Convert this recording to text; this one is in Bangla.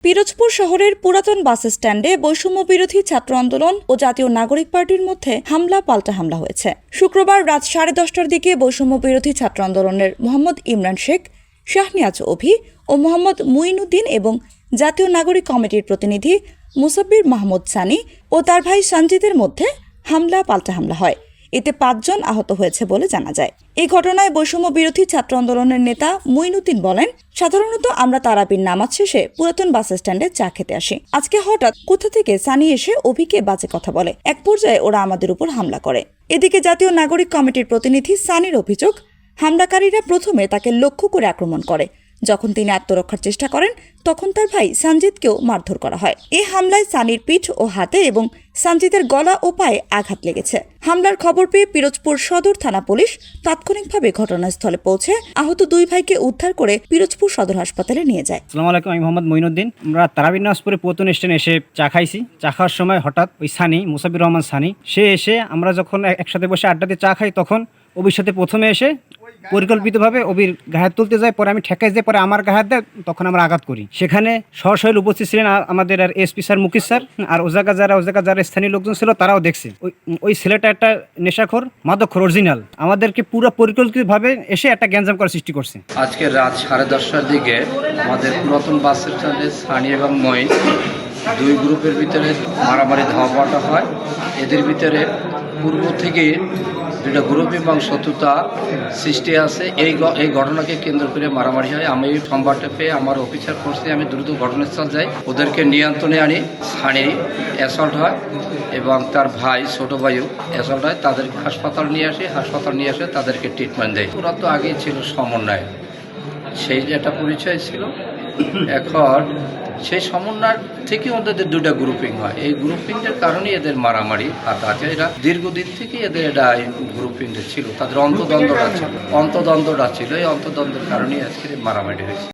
পিরোজপুর শহরের পুরাতন বাস স্ট্যান্ডে বৈষম্য বিরোধী ছাত্র আন্দোলন ও জাতীয় নাগরিক পার্টির মধ্যে হামলা পাল্টা হামলা হয়েছে। শুক্রবার রাত 10:30টার দিকে বৈষম্য বিরোধী ছাত্র আন্দোলনের মোহাম্মদ ইমরান শেখ, শাহনিয়াজ অভি ও মোহাম্মদ মুইনুদ্দিন এবং জাতীয় নাগরিক কমিটির প্রতিনিধি মুসাব্বির মাহমুদ সানি ও তার ভাই সঞ্জিতের মধ্যে হামলা পাল্টা হামলা হয়। এতে 5 জন আহত হয়েছে বলে জানা যায়। এই ঘটনায় বৈষম্য বিরোধী ছাত্র আন্দোলনের নেতা মুইনুদ্দিন বলেন, সাধারণত আমরা তারাবির নামাজ শেষে পুরাতন বাস স্ট্যান্ডে চা খেতে আসি। আজকে হঠাৎ কোথা থেকে সানি এসে অভিকে বাজে কথা বলে। এক পর্যায়ে ওরা আমাদের উপর হামলা করে। এদিকে জাতীয় নাগরিক কমিটির প্রতিনিধি সানির অভিযোগ, হামলাকারীরা প্রথমে তাকে লক্ষ্য করে আক্রমণ করে। যখন তিনি আত্মরক্ষার চেষ্টা করেন তখন তার ভাই সঞ্জিতকেও মারধর করা হয়। এই হামলায় সানির পিঠ ও হাতে এবং সঞ্জিতের গলা ও পায়ে আঘাত লেগেছে। হামলার খবর পেয়ে পিরোজপুর সদর থানা পুলিশ তাৎক্ষণিকভাবে ঘটনাস্থলে পৌঁছে আহত 2 ভাইকে উদ্ধার করে পিরোজপুর সদর হাসপাতালে নিয়ে যায়। আসসালামু আলাইকুম, আমি মোহাম্মদ মুইনুদ্দিন। আমরা তারাবির নামাজ পড়ে পুরাতন স্ট্যান্ডে এসে চা খাইছি। চা খাওয়ার সময় হঠাৎ ওই সানি, মুসাব্বির রহমান সানি, সে এসে আমরা যখন একসাথে বসে আড্ডাতে চা খাই তখন অবির সাথে প্রথমে এসে পরিকল্পিতভাবে অবির গায়ে তুলতে যায়, পরে আমি ঠেকাই যাই, পরে আমার গায়ে দেয়, তখন আমরা আঘাত করি। সেখানে সশরীরে উপস্থিত ছিলেন আমাদের আর এসপি স্যার, মুকিশ স্যার, আর ও জায়গা যারা স্থানীয় লোকজন ছিল তারাও দেখছে। ওই ছেলেটা একটা নেশাখোর, মাদকখোর অরিজিনাল, আমাদেরকে পুরো পরিকল্পিতভাবে এসে একটা গ্যাঞ্জাম করার সৃষ্টি করছে। আজকে রাত 10:30টার দিকে আমাদের পুরাতন বাস স্ট্যান্ডে সানি এবং মই 2 গ্রুপের ভিতরে মারামারি ধাওয়া হয়। এদের ভিতরে পূর্ব থেকে 2টা গ্রুপ এবং শত্রুতা সৃষ্টি আছে। এই ঘটনাকে কেন্দ্র করে মারামারি হয়। আমি সংবাদটা পেয়ে আমার অফিসার ফোর্সে আমি দ্রুত ঘটনাস্থল যাই, ওদেরকে নিয়ন্ত্রণে আনি। সানি অ্যাসল্ট হয় এবং তার ভাই, ছোট ভাইও অ্যাসল্ট হয়। তাদেরকে হাসপাতাল নিয়ে আসে, তাদেরকে ট্রিটমেন্ট দেয়। ওরা তো আগেই ছিল সমন্বয়, সেই একটা পরিচয় ছিল। এখন সেই সমন্বয় থেকে ওদের 2টা গ্রুপিং হয়। এই গ্রুপিংয়ের কারণে এদের মারামারি আছে। এরা দীর্ঘদিন থেকে এদের এটা গ্রুপিংটা ছিল, তাদের অন্তদ্বন্দ্বটা ছিল। এই অন্তদ্বন্দ্বের কারণেই আজকে মারামারি হয়েছে।